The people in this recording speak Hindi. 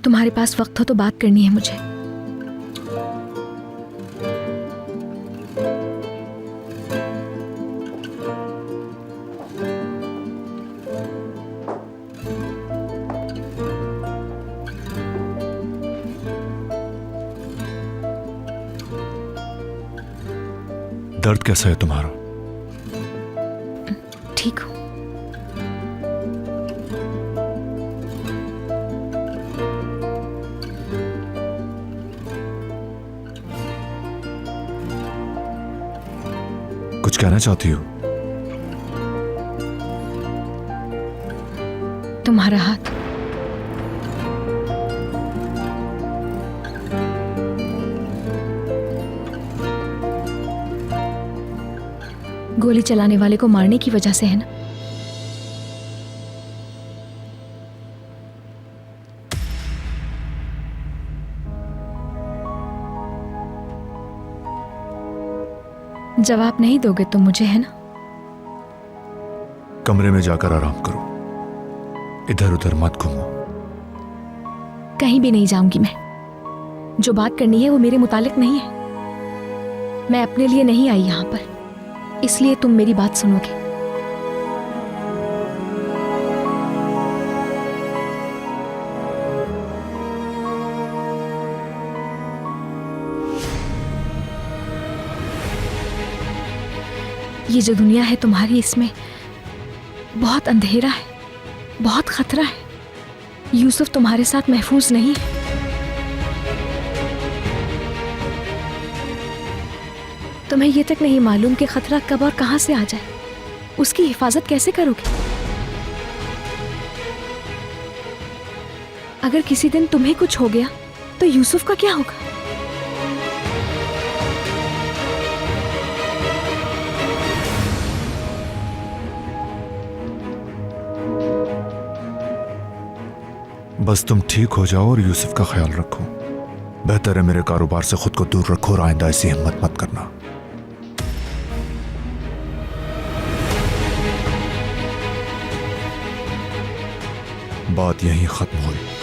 तुम्हारे पास वक्त हो तो बात करनी है मुझे। दर्द कैसा है तुम्हारा? ठीक हूँ। कुछ कहना चाहती हो? तुम्हारा हाथ। गोली चलाने वाले को मारने की वजह से है ना? जवाब नहीं दोगे तो मुझे, है ना? कमरे में जाकर आराम करो, इधर उधर मत घूमो। कहीं भी नहीं जाऊंगी मैं। जो बात करनी है वो मेरे मुतालिक नहीं है। मैं अपने लिए नहीं आई यहां पर, इसलिए तुम मेरी बात सुनोगे। ये जो दुनिया है तुम्हारी, इसमें बहुत अंधेरा है, बहुत खतरा है। यूसुफ तुम्हारे साथ महफूज नहीं है। तुम्हें यह तक नहीं मालूम कि खतरा कब और कहां से आ जाए। उसकी हिफाजत कैसे करोगे? अगर किसी दिन तुम्हें कुछ हो गया तो यूसुफ का क्या होगा? बस तुम ठीक हो जाओ और यूसुफ का ख्याल रखो। बेहतर है मेरे कारोबार से खुद को दूर रखो और आइंदा ऐसी हिम्मत मत करना। बात यहीं खत्म हुई।